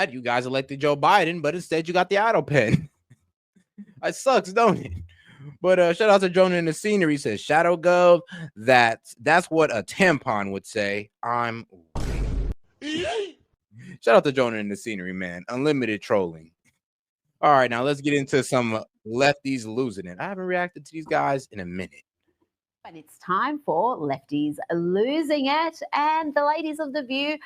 bad. You guys elected Joe Biden, but instead you got the auto pen. It sucks, don't it? But shout out to Jonah in the scenery. He says, Shadow Gov, that's what a tampon would say. I'm Shout out to Jonah in the scenery, man. Unlimited trolling. All right, now let's get into some lefties losing it. I haven't reacted to these guys in a minute. And it's time for Lefties Losing It. And the ladies of The View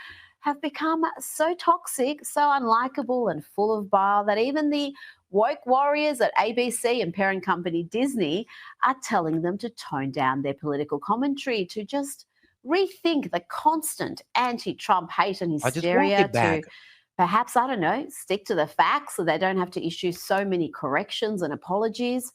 have become so toxic, so unlikable and full of bile that even the woke warriors at ABC and parent company Disney are telling them to tone down their political commentary, to just rethink the constant anti-Trump hate and hysteria, to perhaps, I don't know, stick to the facts so they don't have to issue so many corrections and apologies.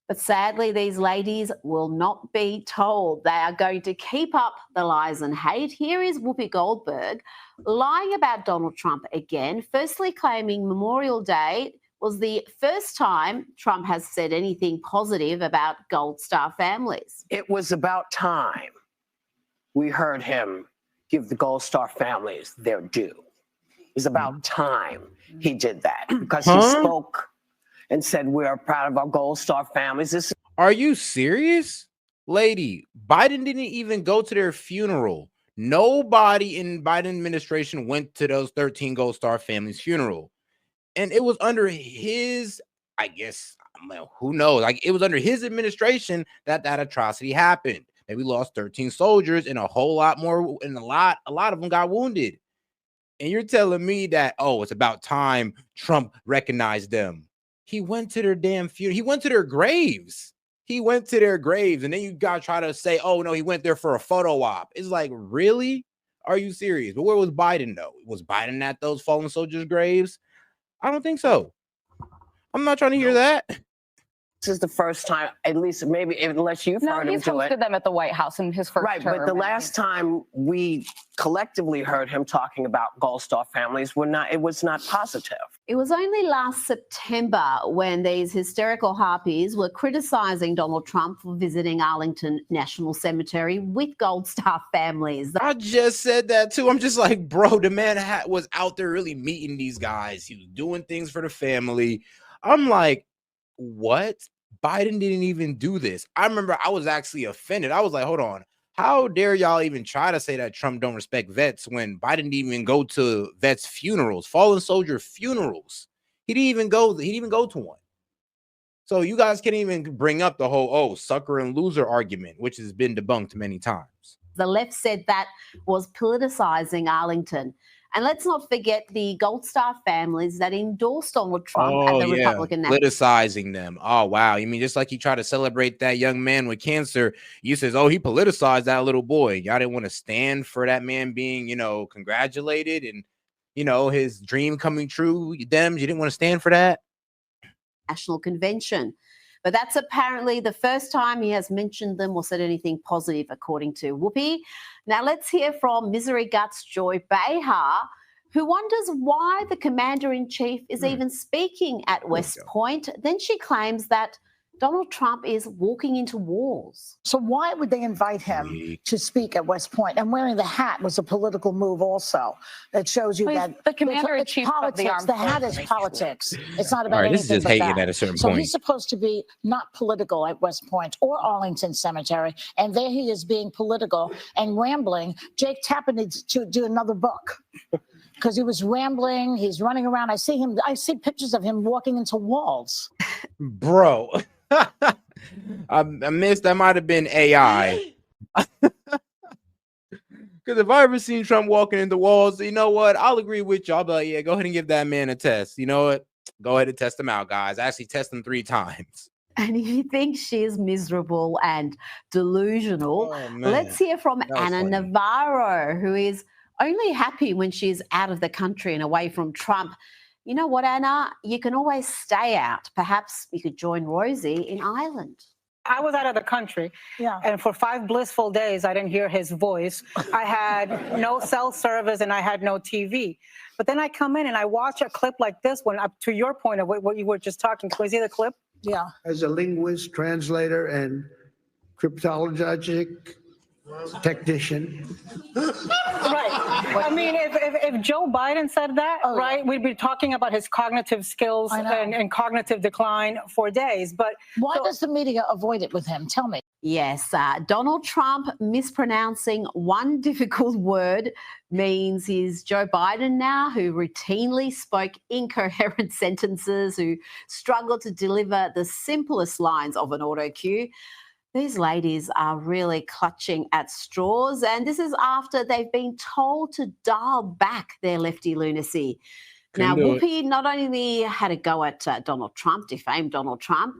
But sadly, these ladies will not be told. They are going to keep up the lies and hate. Here is Whoopi Goldberg lying about Donald Trump again, firstly claiming Memorial Day was the first time Trump has said anything positive about Gold Star families. It was about time we heard him give the Gold Star families their due. It's about time he did that, because he spoke and said, we are proud of our Gold Star families. Are you serious? Lady, Biden didn't even go to their funeral. Nobody in Biden administration went to those 13 Gold Star families' funeral. And it was under his, I guess, well, who knows? Like, it was under his administration that atrocity happened. And we lost 13 soldiers and a whole lot more, and a lot of them got wounded. And you're telling me that, oh, it's about time Trump recognized them. He went to their damn funeral. He went to their graves. He went to their graves. And then you got to try to say, oh, no, he went there for a photo op. It's like, really? Are you serious? But where was Biden, though? Was Biden at those fallen soldiers' graves? I don't think so. I'm not trying to hear that. This is the first time, at least maybe, unless you've heard him do it. He's hosted them at the White House in his first term. Right, but the last time we collectively heard him talking about Gold Star families, it was not positive. It was only last September when these hysterical harpies were criticising Donald Trump for visiting Arlington National Cemetery with Gold Star families. I just said that too. I'm just like, bro, the man was out there really meeting these guys. He was doing things for the family. I'm like, what? Biden didn't even do this. I remember I was actually offended. I was like, hold on. How dare y'all even try to say that Trump don't respect vets when Biden didn't even go to vets' funerals, fallen soldier funerals? He didn't even go to one. So you guys can't even bring up the whole, sucker and loser argument, which has been debunked many times. The left said that was politicizing Arlington. And let's not forget the Gold Star families that endorsed Donald Trump and the Republican National. Politicizing them. Oh, wow. You mean just like you try to celebrate that young man with cancer, you says, oh, he politicized that little boy. Y'all didn't want to stand for that man being, congratulated and, his dream coming true. You Dems, you didn't want to stand for that? National Convention. But that's apparently the first time he has mentioned them or said anything positive, according to Whoopi. Now let's hear from Misery Guts Joy Behar, who wonders why the commander-in-chief is even speaking at West Point. Then she claims that Donald Trump is walking into walls. So why would they invite him to speak at West Point? And wearing the hat was a political move also. That shows you that the commander-in-chief of the armed forces. The hat is politics. It's not about anything. This is just hating at a certain point. So he's supposed to be not political at West Point or Arlington Cemetery, and there he is being political and rambling. Jake Tapper needs to do another book. Because he was rambling, he's running around. I see pictures of him walking into walls. Bro. I missed that might have been AI. Because if I ever seen Trump walking into walls, you know what? I'll agree with you. I'll be like, yeah, go ahead and give that man a test. You know what? Go ahead and test him out, guys. Actually test him 3 times. And if you think she's miserable and delusional, let's hear from Anna Navarro, who is only happy when she's out of the country and away from Trump. You know what, Anna? You can always stay out. Perhaps you could join Rosie in Ireland. I was out of the country, and for 5 blissful days, I didn't hear his voice. I had no cell service and I had no TV. But then I come in and I watch a clip like this one, up to your point of what you were just talking. Can we see the clip? Yeah. As a linguist, translator, and cryptologic technician. Right. I mean, if Joe Biden said that, right, we'd be talking about his cognitive skills and cognitive decline for days. But why does the media avoid it with him? Tell me. Yes, Donald Trump mispronouncing one difficult word means he's Joe Biden now, who routinely spoke incoherent sentences, who struggled to deliver the simplest lines of an auto cue. These ladies are really clutching at straws, and this is after they've been told to dial back their lefty lunacy. Now, Whoopi not only had a go at Donald Trump, defamed Donald Trump,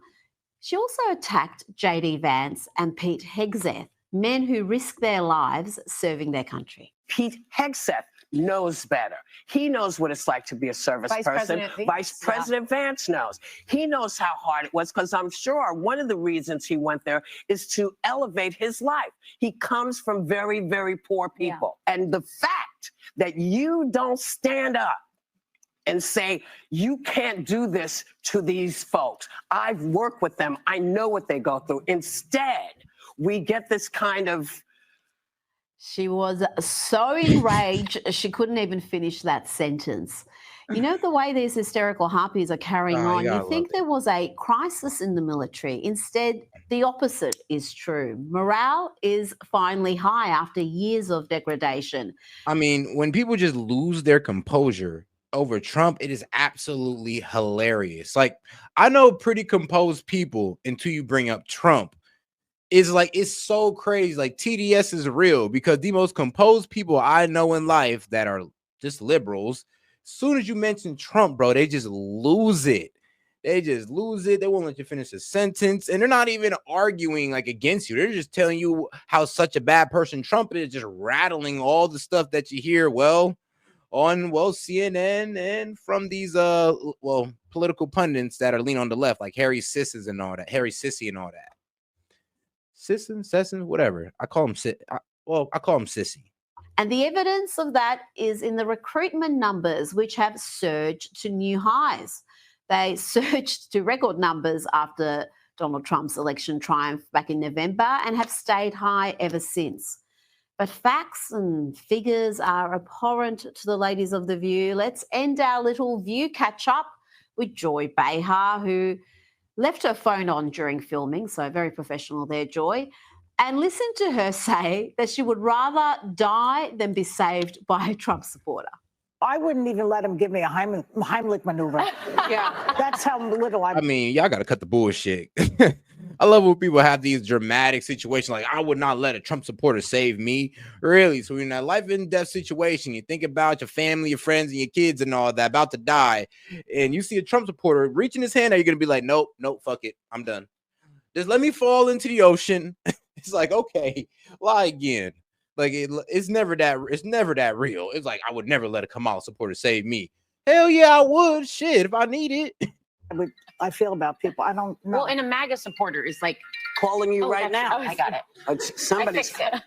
she also attacked J.D. Vance and Pete Hegseth, men who risk their lives serving their country. Pete Hegseth knows better. He knows what it's like to be a service person. Vice President Vance knows. He knows how hard it was, because I'm sure one of the reasons he went there is to elevate his life. He comes from very, very poor people. And the fact that you don't stand up and say, you can't do this to these folks. I've worked with them. I know what they go through. Instead, we get this kind of... She was so enraged, she couldn't even finish that sentence. You know, the way these hysterical harpies are carrying on, you think there was a crisis in the military. Instead, the opposite is true. Morale is finally high after years of degradation. I mean, when people just lose their composure over Trump, it is absolutely hilarious. Like, I know pretty composed people until you bring up Trump. It's like, it's so crazy. Like, TDS is real, because the most composed people I know in life that are just liberals, as soon as you mention Trump, bro, they just lose it. They just lose it. They won't let you finish a sentence, and they're not even arguing like against you. They're just telling you how such a bad person Trump is, just rattling all the stuff that you hear on CNN and from these political pundits that are leaning on the left, like Harry Sisson and all that. Sessions, whatever. I call him Sissy. And the evidence of that is in the recruitment numbers, which have surged to new highs. They surged to record numbers after Donald Trump's election triumph back in November and have stayed high ever since. But facts and figures are abhorrent to the ladies of The View. Let's end our little View catch-up with Joy Behar, who left her phone on during filming, so very professional there, Joy, and listen to her say that she would rather die than be saved by a Trump supporter. I wouldn't even let him give me a Heimlich maneuver. Yeah, that's how little I mean, y'all got to cut the bullshit. I love when people have these dramatic situations like, I would not let a Trump supporter save me. Really? So in that life and death situation, you think about your family, your friends, and your kids and all that about to die, and you see a Trump supporter reaching his hand, are you going to be like, nope, fuck it, I'm done. Just let me fall into the ocean. It's like, okay, lie again. Like, it's never that real. It's like, I would never let a Kamala supporter save me. Hell yeah, I would. Shit, if I need it. I feel about people. I don't know. Well, and a MAGA supporter is like calling you right now. I got it. Somebody's. I fixed it.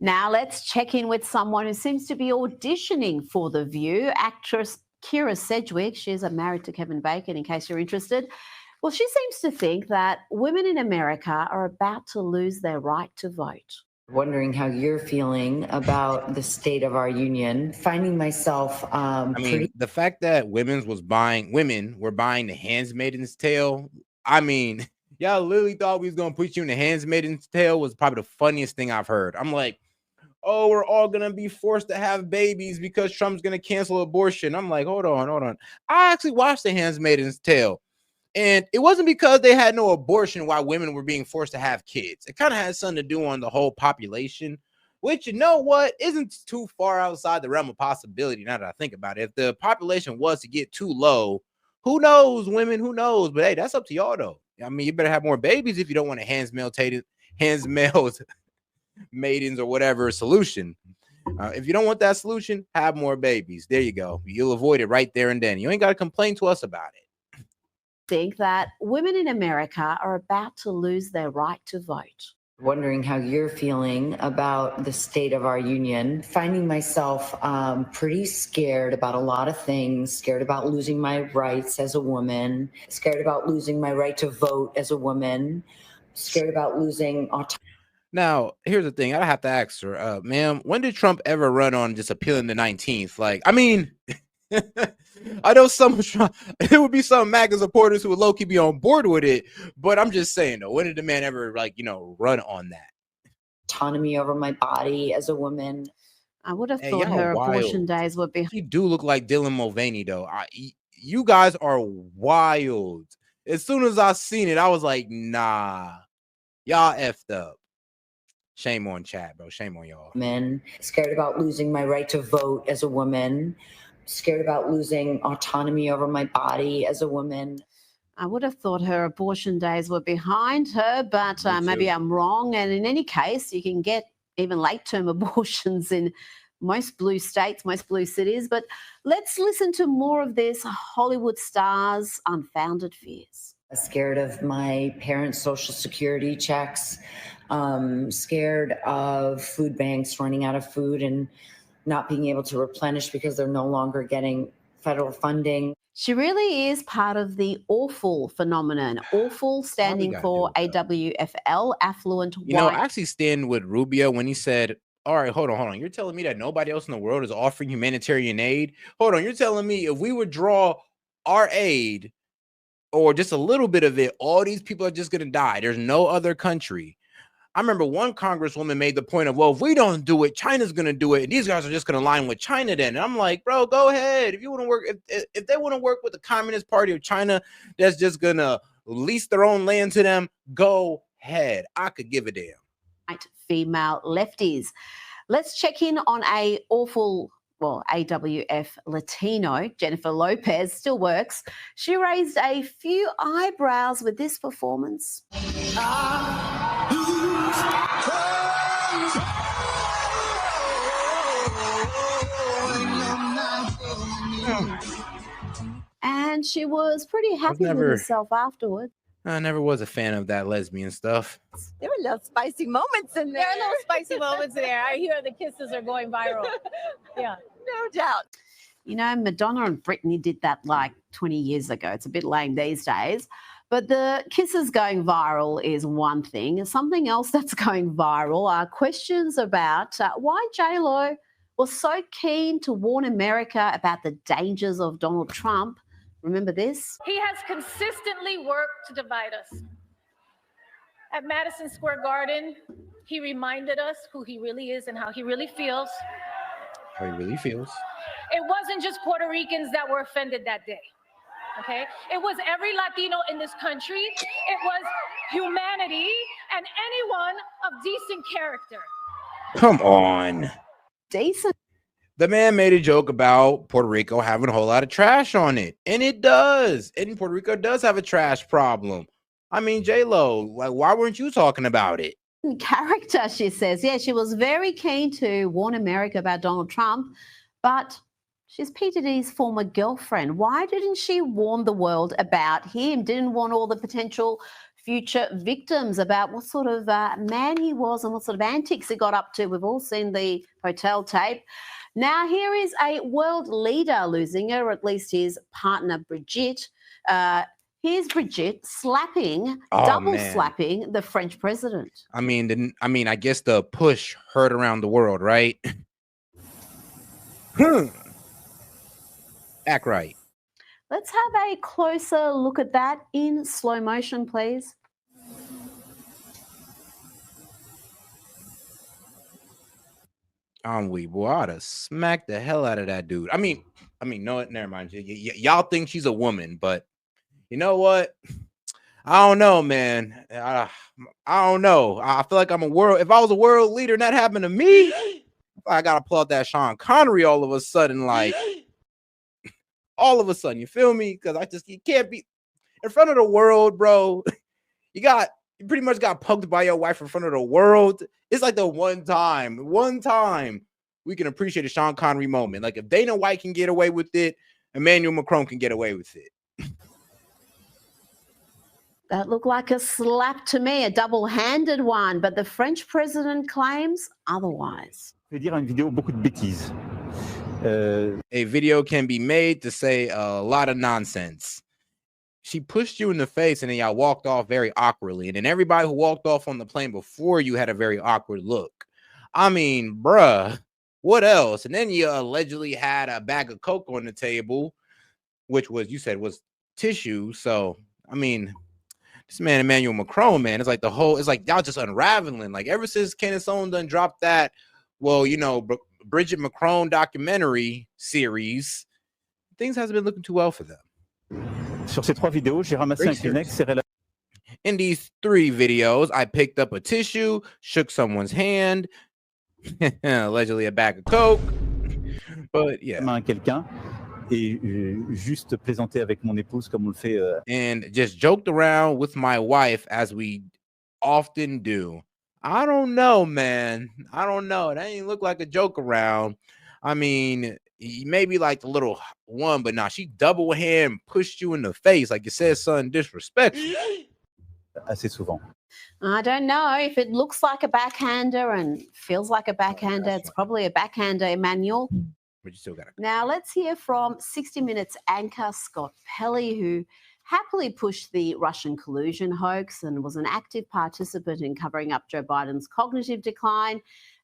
Now let's check in with someone who seems to be auditioning for The View, actress Kira Sedgwick. She's married to Kevin Bacon, in case you're interested. Well, she seems to think that women in America are about to lose their right to vote. Wondering how you're feeling about the state of our union. Finding myself the fact that women were buying the Handmaid's Tale. I mean, y'all literally thought we was gonna put you in the Handmaid's Tale was probably the funniest thing I've heard. I'm like, oh, we're all gonna be forced to have babies because Trump's gonna cancel abortion. I'm like, hold on. I actually watched the Handmaid's Tale. And it wasn't because they had no abortion while women were being forced to have kids. It kind of had something to do on the whole population, which, you know what, isn't too far outside the realm of possibility now that I think about it. If the population was to get too low, who knows, women, who knows? But hey, that's up to y'all, though. I mean, you better have more babies if you don't want a handmaidens or whatever solution. If you don't want that solution, have more babies. There you go. You'll avoid it right there and then. You ain't got to complain to us about it. Think that women in America are about to lose their right to vote. Wondering how you're feeling about the state of our union. Finding myself pretty scared about a lot of things. Scared about losing my rights as a woman. Scared about losing my right to vote as a woman. Scared about losing autonomy. Now, here's the thing. I have to ask her, ma'am, when did Trump ever run on just appealing the 19th? Like, I mean, I know it would be some MAGA supporters who would low-key be on board with it, but I'm just saying, though, when did the man ever, like, run on that? Autonomy over my body as a woman. I would have thought her abortion days would be. She do look like Dylan Mulvaney, though. You guys are wild. As soon as I seen it, I was like, nah, y'all effed up. Shame on chat, bro. Shame on y'all. Men scared about losing my right to vote as a woman, scared about losing autonomy over my body as a woman. I would have thought her abortion days were behind her, but maybe I'm wrong. And in any case, you can get even late-term abortions in most blue states, most blue cities. But let's listen to more of this Hollywood star's unfounded fears. Scared of my parents' Social Security checks, scared of food banks running out of food and not being able to replenish because they're no longer getting federal funding. She really is part of the awful phenomenon. Awful standing for AWFL, affluent white. I actually stand with Rubio when he said, all right, hold on. You're telling me that nobody else in the world is offering humanitarian aid? Hold on, you're telling me if we withdraw our aid or just a little bit of it, all these people are just going to die. There's no other country. I remember one congresswoman made the point of, well, if we don't do it, China's going to do it. And these guys are just going to align with China then. And I'm like, bro, go ahead. If you want to work, if they want to work with the Communist Party of China, that's just going to lease their own land to them, go ahead. I could give a damn. Female lefties. Let's check in on AWF Latino, Jennifer Lopez, still works. She raised a few eyebrows with this performance. And she was pretty happy with herself afterwards. I never was a fan of that lesbian stuff. There were little spicy moments in there. There are little spicy moments there. I hear the kisses are going viral. Yeah, no doubt. Madonna and Britney did that like 20 years ago. It's a bit lame these days. But the kisses going viral is one thing. Something else that's going viral are questions about why J-Lo was so keen to warn America about the dangers of Donald Trump. Remember this? He has consistently worked to divide us. At Madison Square Garden, he reminded us who he really is and how he really feels. How he really feels. It wasn't just Puerto Ricans that were offended that day, okay? It was every Latino in this country. It was humanity and anyone of decent character. Come on. Decent. The man made a joke about Puerto Rico having a whole lot of trash on it. And it does. And Puerto Rico does have a trash problem. I mean, J-Lo, like, why weren't you talking about it? Character, she says. Yeah, she was very keen to warn America about Donald Trump, but she's Peter D's former girlfriend. Why didn't she warn the world about him? Didn't warn all the potential future victims about what sort of man he was and what sort of antics he got up to. We've all seen the hotel tape. Now, here is a world leader losing her, or at least his partner, Brigitte. Here's Brigitte slapping, slapping the French president. I mean, I guess the push heard around the world, right? Act right. Let's have a closer look at that in slow motion, please. I'm weak, boy. I'd have smacked the hell out of that dude. I mean, no, never mind. Y'all think she's a woman, but you know what? I don't know, man. I don't know. I feel like if I was a world leader and that happened to me, I gotta pull out that Sean Connery all of a sudden, like all of a sudden, you feel me? Because you can't be in front of the world, bro. You pretty much got punked by your wife in front of the world. It's like the one time we can appreciate a Sean Connery moment. Like if Dana White can get away with it, Emmanuel Macron can get away with it. That looked like a slap to me, a double-handed one, but the French president claims otherwise. A video can be made to say a lot of nonsense. She pushed you in the face, and then y'all walked off very awkwardly. And then everybody who walked off on the plane before you had a very awkward look. I mean, bruh, what else? And then you allegedly had a bag of Coke on the table, which was, you said, was tissue. So, I mean, this man, Emmanuel Macron, man, it's like it's like y'all just unraveling. Like ever since Kenneth Stone done dropped that, well, you know, Bridget Macron documentary series, things hasn't been looking too well for them. Sur ces 3 vidéos, j'ai ramassé un Kleenex. In these 3 videos, I picked up a tissue, shook someone's hand, allegedly a bag of Coke. But yeah. Quelqu'un et juste plaisanter avec mon épouse comme on le fait. And just joked around with my wife as we often do. I don't know, man. I don't know. That ain't look like a joke around. I mean, maybe like the little one, but nah, she double hand pushed you in the face. Like you said, son, disrespectful. Assez souvent. I don't know if it looks like a backhander and feels like a backhander. It's probably a backhander, Emmanuel. But you still got it. Now let's hear from 60 Minutes anchor Scott Pelley, who happily pushed the Russian collusion hoax and was an active participant in covering up Joe Biden's cognitive decline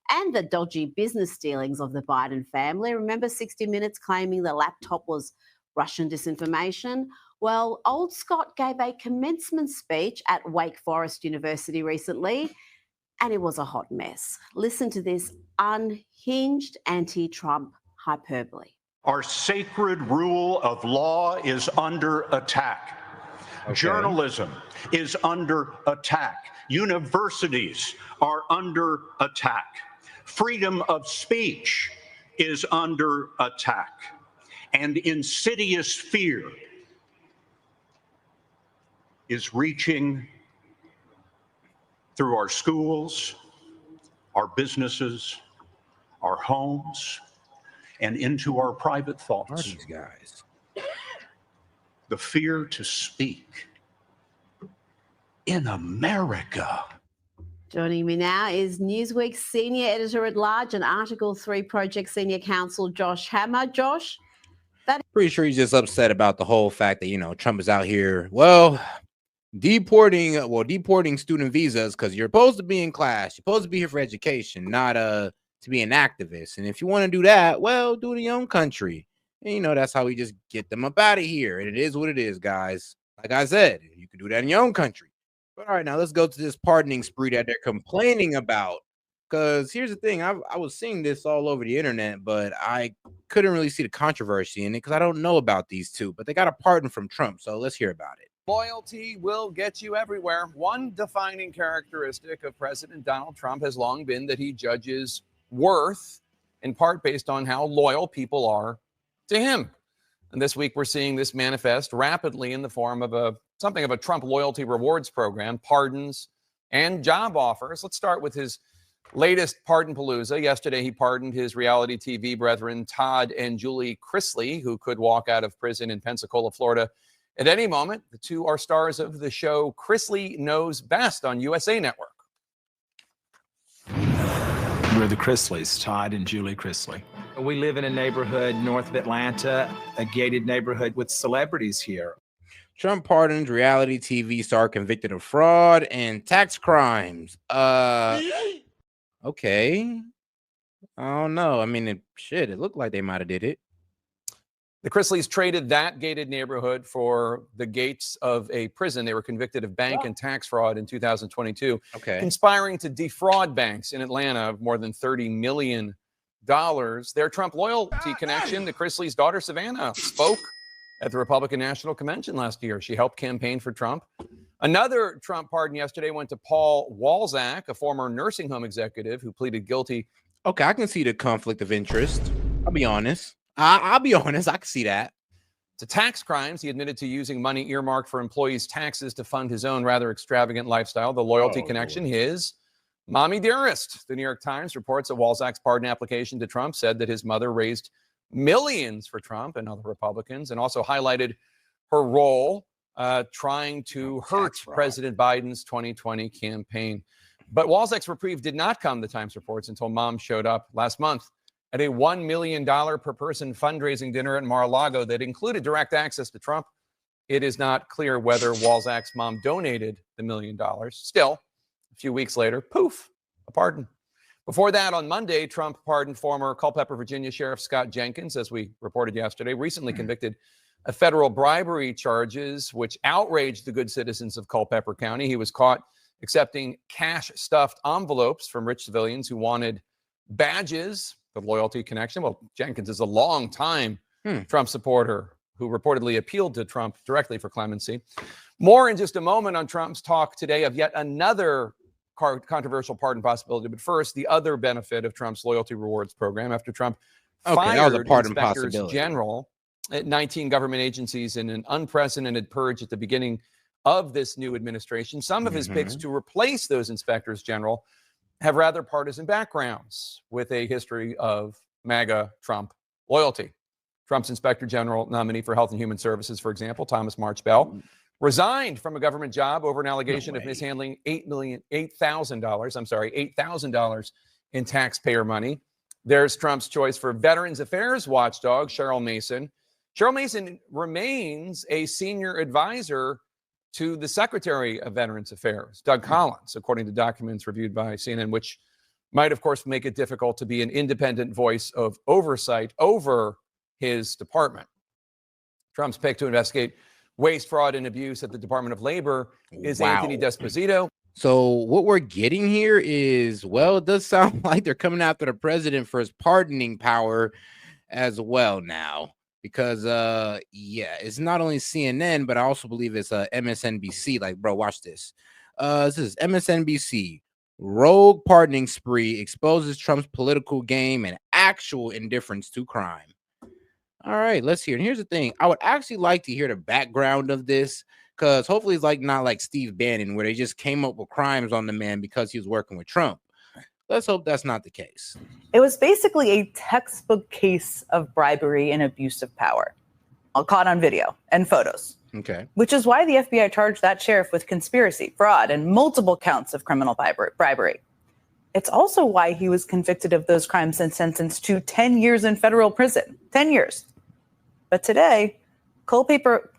and the dodgy business dealings of the Biden family. Remember 60 Minutes claiming the laptop was Russian disinformation? Well, old Scott gave a commencement speech at Wake Forest University recently, and it was a hot mess. Listen to this unhinged anti-Trump hyperbole. Our sacred rule of law is under attack. Okay. Journalism is under attack. Universities are under attack. Freedom of speech is under attack. And insidious fear is reaching through our schools, our businesses, our homes, and into our private thoughts. These guys. The fear to speak in America. Joining me now is Newsweek's senior editor-at-large and Article 3 Project Senior Counsel Josh Hammer. Josh, pretty sure he's just upset about the whole fact that, you know, Trump is out here, well, deporting student visas because you're supposed to be in class. You're supposed to be here for education, not to be an activist. And if you want to do that, well, do it in your own country. And, you know, that's how we just get them up out of here. And it is what it is, guys. Like I said, you can do that in your own country. But all right, now let's go to this pardoning spree that they're complaining about. Because here's the thing. I was seeing this all over the internet, but I couldn't really see the controversy in it because I don't know about these two. But they got a pardon from Trump, so let's hear about it. Loyalty will get you everywhere. One defining characteristic of President Donald Trump has long been that he judges worth in part based on how loyal people are to him. And this week we're seeing this manifest rapidly in the form of something of a Trump loyalty rewards program, pardons and job offers. Let's start with his latest pardon palooza. Yesterday he pardoned his reality TV brethren Todd and Julie Chrisley, who could walk out of prison in Pensacola, Florida at any moment. The two are stars of the show Chrisley Knows Best on USA Network. We're the Chrisleys, Todd and Julie Chrisley. We live in a neighborhood north of Atlanta, a gated neighborhood with celebrities here. Trump pardons reality TV star convicted of fraud and tax crimes. Okay. I don't know. I mean, it looked like they might have did it. The Chrisleys traded that gated neighborhood for the gates of a prison. They were convicted of bank and tax fraud in 2022, conspiring to defraud banks in Atlanta of more than $30 million. Their Trump loyalty connection, the Chrisleys' daughter, Savannah, spoke at the Republican National Convention last year. She helped campaign for Trump. Another Trump pardon yesterday went to Paul Walzak, a former nursing home executive who pleaded guilty. Okay, I can see the conflict of interest. I'll be honest. I'll be honest. I can see that. To tax crimes, he admitted to using money earmarked for employees' taxes to fund his own rather extravagant lifestyle. The loyalty connection, his mommy dearest. The New York Times reports that Walzak's pardon application to Trump said that his mother raised millions for Trump and other Republicans, and also highlighted her role trying to hurt President Biden's 2020 campaign. But Walzak's reprieve did not come, the Times reports, until mom showed up last month at a $1 million per person fundraising dinner at Mar-a-Lago that included direct access to Trump It is not clear whether Walzak's mom donated the $1 million. Still, a few weeks later, poof, a pardon. Before that, on Monday, Trump pardoned former Culpeper, Virginia Sheriff Scott Jenkins, as we reported yesterday, recently convicted of federal bribery charges, which outraged the good citizens of Culpeper County. He was caught accepting cash-stuffed envelopes from rich civilians who wanted badges, the loyalty connection. Well, Jenkins is a long-time Trump supporter who reportedly appealed to Trump directly for clemency. More in just a moment on Trump's talk today of yet another controversial pardon possibility. But first, the other benefit of Trump's loyalty rewards program after Trump fired inspectors general at 19 government agencies in an unprecedented purge at the beginning of this new administration. Some of his picks to replace those inspectors general have rather partisan backgrounds with a history of MAGA Trump loyalty. Trump's inspector general nominee for Health and Human Services, for example, Thomas March Bell, resigned from a government job over an allegation of mishandling $8,000 in taxpayer money. There's Trump's choice for Veterans Affairs watchdog, Cheryl Mason. Cheryl Mason remains a senior advisor to the Secretary of Veterans Affairs, Doug Collins, according to documents reviewed by CNN, which might, of course, make it difficult to be an independent voice of oversight over his department. Trump's pick to investigate waste, fraud, and abuse at the Department of Labor is Anthony D'Esposito. So what we're getting here is, well, it does sound like they're coming after the president for his pardoning power as well now. Because, it's not only CNN, but I also believe it's MSNBC. Like, bro, watch this. This is MSNBC. Rogue pardoning spree exposes Trump's political game and actual indifference to crime. All right, let's hear. And here's the thing. I would actually like to hear the background of this, because hopefully it's not like Steve Bannon, where they just came up with crimes on the man because he was working with Trump. Let's hope that's not the case. It was basically a textbook case of bribery and abuse of power, all caught on video and photos. Okay. Which is why the FBI charged that sheriff with conspiracy, fraud, and multiple counts of criminal bribery. It's also why he was convicted of those crimes and sentenced to 10 years in federal prison. 10 years. But today, Culpeper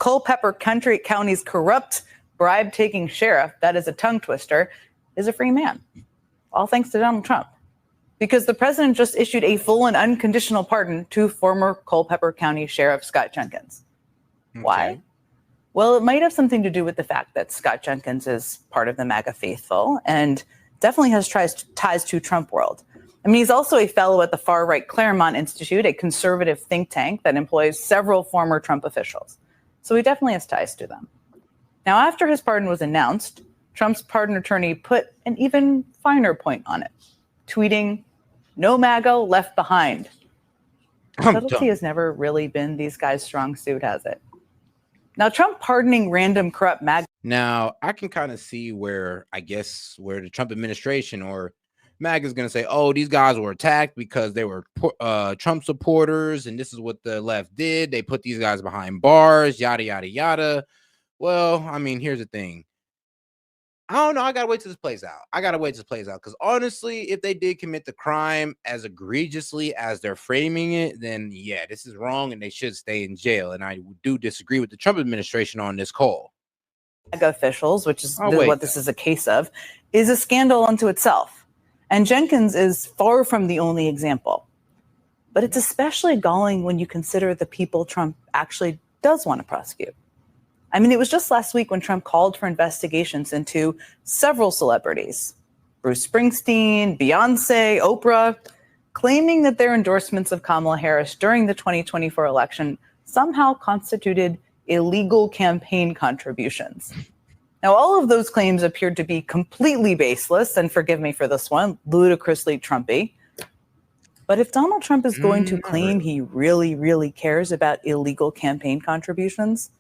County's corrupt, bribe-taking sheriff, that is a tongue twister, is a free man. All thanks to Donald Trump. Because the president just issued a full and unconditional pardon to former Culpeper County Sheriff Scott Jenkins. Okay. Why? Well, it might have something to do with the fact that Scott Jenkins is part of the MAGA faithful and definitely has ties to Trump world. I mean, he's also a fellow at the far-right Claremont Institute, a conservative think tank that employs several former Trump officials. So he definitely has ties to them. Now, after his pardon was announced, Trump's pardon attorney put an even finer point on it, tweeting, "No MAGA left behind." Subtlety has never really been these guys' strong suit, has it? Now, Trump pardoning random corrupt MAGA. Now, I can kind of see where the Trump administration or MAGA is going to say, oh, these guys were attacked because they were Trump supporters, and this is what the left did. They put these guys behind bars, yada, yada, yada. Well, I mean, here's the thing. I don't know. I got to wait till this plays out. Because honestly, if they did commit the crime as egregiously as they're framing it, then yeah, this is wrong and they should stay in jail. And I do disagree with the Trump administration on this call. Officials, which is what this is a case of, is a scandal unto itself. And Jenkins is far from the only example. But it's especially galling when you consider the people Trump actually does want to prosecute. I mean, it was just last week when Trump called for investigations into several celebrities, Bruce Springsteen, Beyonce, Oprah, claiming that their endorsements of Kamala Harris during the 2024 election somehow constituted illegal campaign contributions. Now, all of those claims appeared to be completely baseless, and forgive me for this one, ludicrously Trumpy. But if Donald Trump is going to claim he really, really cares about illegal campaign contributions,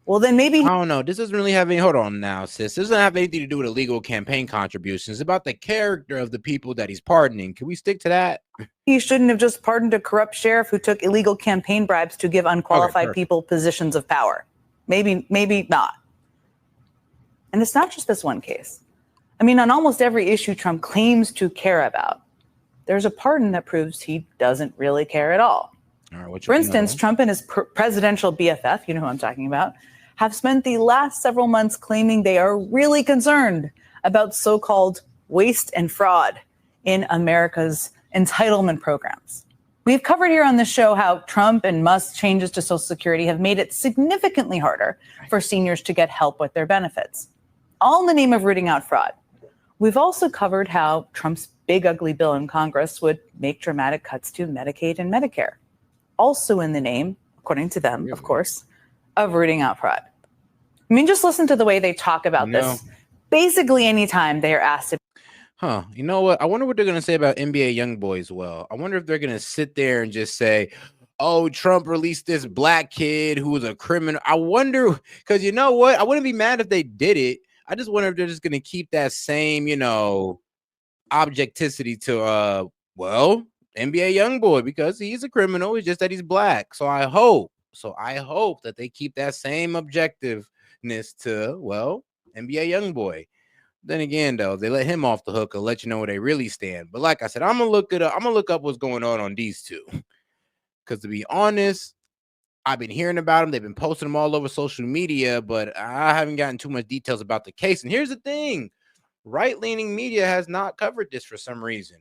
well, then maybe... I don't know. This doesn't really have any... Hold on now, sis. This doesn't have anything to do with illegal campaign contributions. It's about the character of the people that he's pardoning. Can we stick to that? He shouldn't have just pardoned a corrupt sheriff who took illegal campaign bribes to give unqualified people positions of power. Maybe not. And it's not just this one case. I mean, on almost every issue Trump claims to care about, there's a pardon that proves he doesn't really care at all. For instance, Trump and his presidential BFF, you know who I'm talking about, have spent the last several months claiming they are really concerned about so-called waste and fraud in America's entitlement programs. We've covered here on the show how Trump and Musk's changes to Social Security have made it significantly harder for seniors to get help with their benefits, all in the name of rooting out fraud. We've also covered how Trump's big ugly bill in Congress would make dramatic cuts to Medicaid and Medicare, also in the name, according to them, of course, of rooting out fraud. I mean, just listen to the way they talk about this. Basically, anytime they are asked to. You know what? I wonder what they're going to say about NBA YoungBoy as well. I wonder if they're going to sit there and just say, oh, Trump released this black kid who was a criminal. I wonder, because you know what? I wouldn't be mad if they did it. I just wonder if they're just going to keep that same, objectivity to, NBA YoungBoy, because he's a criminal. It's just that he's black. So I hope that they keep that same objectiveness to, NBA YoungBoy. Then again, though, they let him off the hook and let you know where they really stand. But like I said, I'm gonna look it up. I'm gonna look up what's going on these two. Because to be honest, I've been hearing about them. They've been posting them all over social media, but I haven't gotten too much details about the case. And here's the thing: right-leaning media has not covered this for some reason.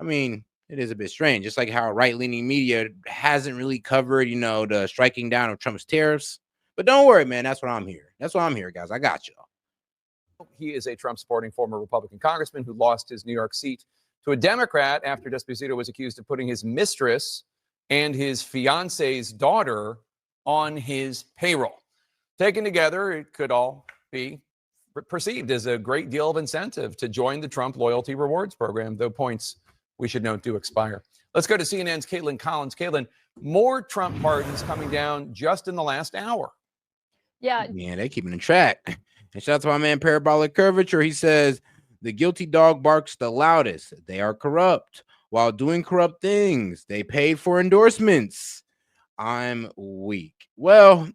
I mean, it is a bit strange. Just like how right-leaning media hasn't really covered, the striking down of Trump's tariffs. But don't worry, man. That's what I'm here. That's why I'm here, guys. I got y'all. He is a Trump-supporting former Republican congressman who lost his New York seat to a Democrat after Despacito was accused of putting his mistress and his fiance's daughter on his payroll. Taken together, it could all be perceived as a great deal of incentive to join the Trump Loyalty Rewards Program, though points, we should note, do expire. Let's go to CNN's Caitlin Collins. Caitlin, more Trump pardons coming down just in the last hour. Yeah, they're keeping in track. And shout out to my man Parabolic Curvature. He says, the guilty dog barks the loudest. They are corrupt. While doing corrupt things, they pay for endorsements. I'm weak. Well,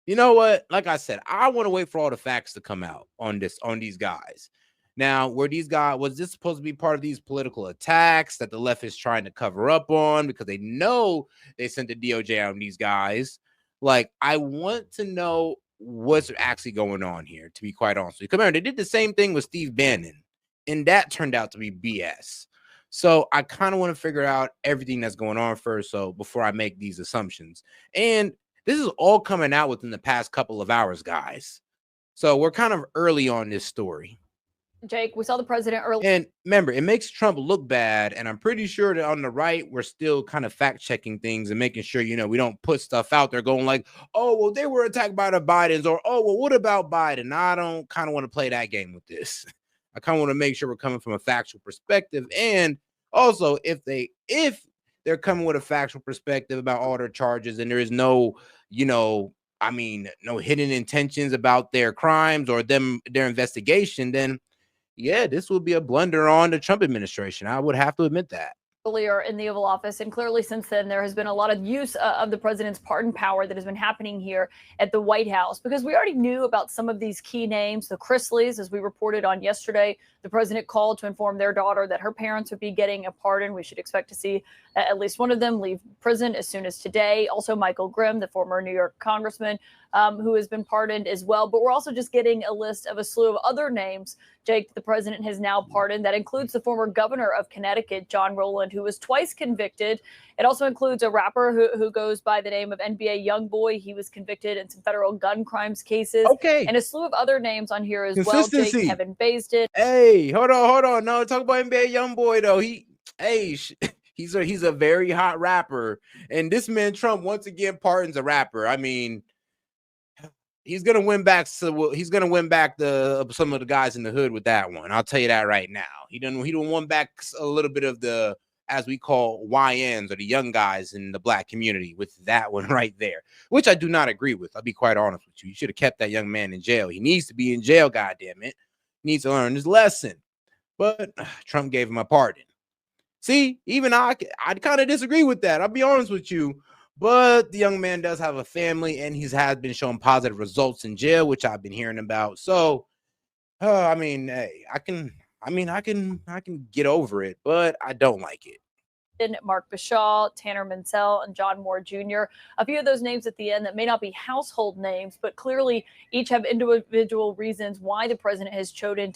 you know what? Like I said, I want to wait for all the facts to come out on these guys. Now, was this supposed to be part of these political attacks that the left is trying to cover up on because they know they sent the DOJ out on these guys? Like, I want to know what's actually going on here, to be quite honest with you. Come on, they did the same thing with Steve Bannon, and that turned out to be BS. So I kind of want to figure out everything that's going on first, so before I make these assumptions. And this is all coming out within the past couple of hours, guys. So we're kind of early on this story. Jake, we saw the president earlier. And remember, it makes Trump look bad. And I'm pretty sure that on the right, we're still kind of fact checking things and making sure, we don't put stuff out there going like, oh, well, they were attacked by the Bidens, or, oh, well, what about Biden? I don't kind of want to play that game with this. I kind of want to make sure we're coming from a factual perspective. And also, if they're coming with a factual perspective about all their charges and there is no, no hidden intentions about their crimes or their investigation, then yeah, this will be a blunder on the Trump administration. I would have to admit that. Earlier in the Oval Office, and clearly since then there has been a lot of use of the president's pardon power that has been happening here at the White House, because we already knew about some of these key names. The Chrisleys, as we reported on yesterday, the president called to inform their daughter that her parents would be getting a pardon. We should expect to see at least one of them leave prison as soon as today. Also, Michael Grimm, the former New York congressman, who has been pardoned as well. But we're also just getting a list of a slew of other names, Jake, the president has now pardoned. That includes the former governor of Connecticut, John Rowland, who was twice convicted. It also includes a rapper who goes by the name of NBA YoungBoy. He was convicted in some federal gun crimes cases. Okay. And a slew of other names on here as well, Jake. Kevin Basden. Hey, hold on. No, talk about NBA YoungBoy, though. He's a very hot rapper. And this man, Trump, once again, pardons a rapper. I mean, he's gonna win back. He's gonna win back some of the guys in the hood with that one. I'll tell you that right now. He done won back a little bit of the, as we call, YNs, or the young guys in the black community, with that one right there, which I do not agree with. I'll be quite honest with you. You should have kept that young man in jail. He needs to be in jail. Goddamn it, he needs to learn his lesson. But Trump gave him a pardon. See, even I kind of disagree with that. I'll be honest with you. But the young man does have a family, and he has been showing positive results in jail, which I've been hearing about. So, I mean, hey, I can get over it, but I don't like it. Mark Bashaw, Tanner Mansell, and John Moore Jr. A few of those names at the end that may not be household names, but clearly each have individual reasons why the president has chosen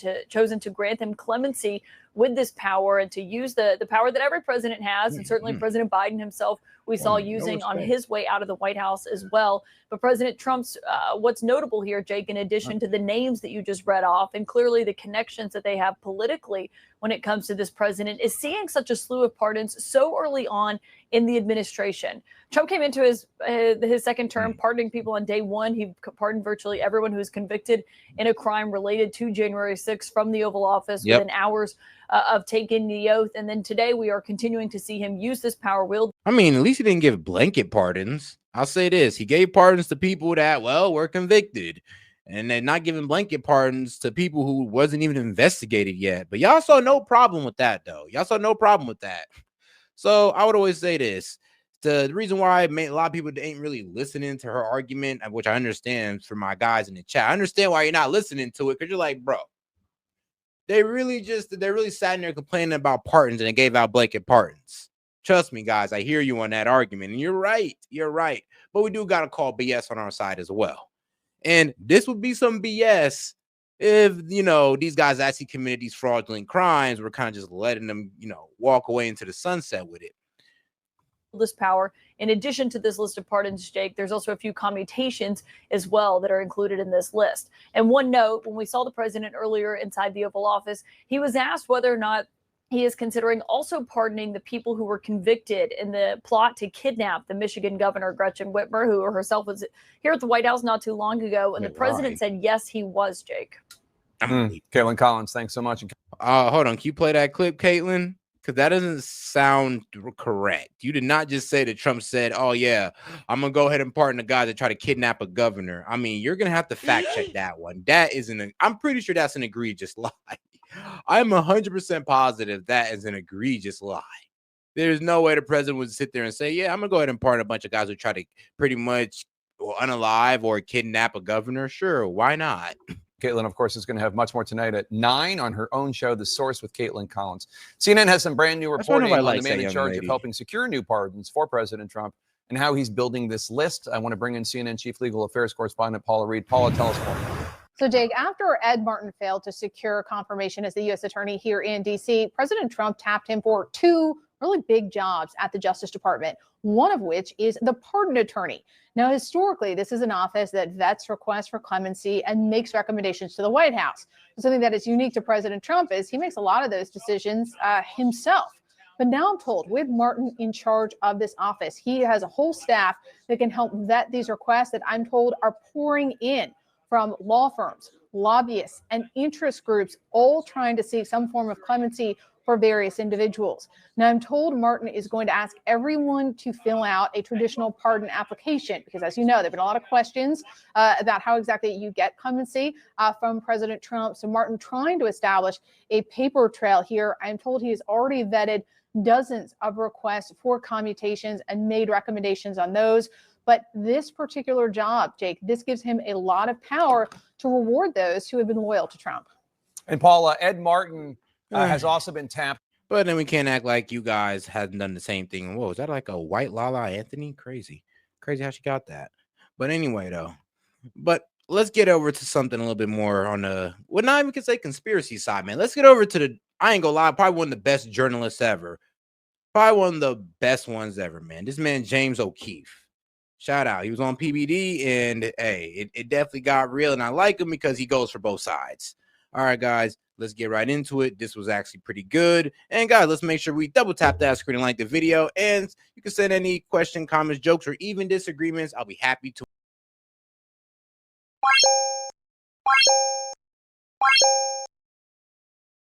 to grant them clemency with this power and to use the power that every president has, and certainly President Biden himself we saw using on his way out of the White House as well. But President Trump's, what's notable here, Jake, in addition to the names that you just read off, and clearly the connections that they have politically when it comes to this president, is seeing such a slew of pardons so early on in the administration. Trump came into his second term pardoning people on day one. He pardoned virtually everyone who was convicted in a crime related to January 6th from the Oval Office within hours of taking the oath. And then today we are continuing to see him use this power wield. I mean, at least he didn't give blanket pardons. I'll say this. He gave pardons to people that, well, were convicted. And they're not giving blanket pardons to people who wasn't even investigated yet. But y'all saw no problem with that, though. Y'all saw no problem with that. So I would always say this. The reason why a lot of people ain't really listening to her argument, which I understand for my guys in the chat. I understand why you're not listening to it, because you're like, bro, they really sat in there complaining about pardons and they gave out blanket pardons. Trust me, guys, I hear you on that argument. And you're right. You're right. But we do got to call BS on our side as well. And this would be some BS if, you know, these guys actually committed these fraudulent crimes. We're kind of just letting them, you know, walk away into the sunset with it. This power. In addition to this list of pardons, Jake, there's also a few commutations as well that are included in this list. And one note, when we saw the president earlier inside the Oval Office, he was asked whether or not he is considering also pardoning the people who were convicted in the plot to kidnap the Michigan governor, Gretchen Whitmer, who herself was here at the White House not too long ago. And the president said, yes, he was, Jake. Caitlin Collins, thanks so much. Hold on. Can you play that clip, Caitlin? Because that doesn't sound correct. You did not just say that Trump said, oh, yeah, I'm going to go ahead and pardon the guy that tried to kidnap a governor. I mean, you're going to have to fact check that one. That isn't I'm pretty sure that's an egregious lie. I'm 100% positive that is an egregious lie. There's no way the president would sit there and say, yeah, I'm going to go ahead and pardon a bunch of guys who try to pretty much unalive or kidnap a governor. Sure, why not? Caitlin, of course, is going to have much more tonight at 9 on her own show, The Source with Caitlin Collins. CNN has some brand new reporting on the man in charge of helping secure new pardons for President Trump and how he's building this list. I want to bring in CNN Chief Legal Affairs Correspondent Paula Reed. Paula, tell us more. So, Jake, after Ed Martin failed to secure confirmation as the U.S. attorney here in D.C., President Trump tapped him for 2 really big jobs at the Justice Department, one of which is the pardon attorney. Now, historically, this is an office that vets requests for clemency and makes recommendations to the White House. Something that is unique to President Trump is he makes a lot of those decisions himself. But now I'm told with Martin in charge of this office, he has a whole staff that can help vet these requests that I'm told are pouring in from law firms, lobbyists, and interest groups, all trying to seek some form of clemency for various individuals. Now, I'm told Martin is going to ask everyone to fill out a traditional pardon application because, as you know, there have been a lot of questions about how exactly you get clemency from President Trump. So Martin trying to establish a paper trail here. I'm told he has already vetted dozens of requests for commutations and made recommendations on those. But this particular job, Jake, this gives him a lot of power to reward those who have been loyal to Trump. And Paula, Ed Martin has also been tapped. But then we can't act like you guys hadn't done the same thing. Whoa, is that like a white Lala Anthony? Crazy how she got that. But anyway, though, let's get over to something a little bit more on the, well, not even can say conspiracy side, man. Let's get over to the, I ain't gonna lie, probably one of the best journalists ever. Probably one of the best ones ever, man. This man, James O'Keefe. Shout out. He was on PBD, and hey, it definitely got real, and I like him because he goes for both sides. All right, guys, let's get right into it. This was actually pretty good. And guys, let's make sure we double tap that screen and like the video. And you can send any question, comments, jokes, or even disagreements. I'll be happy to.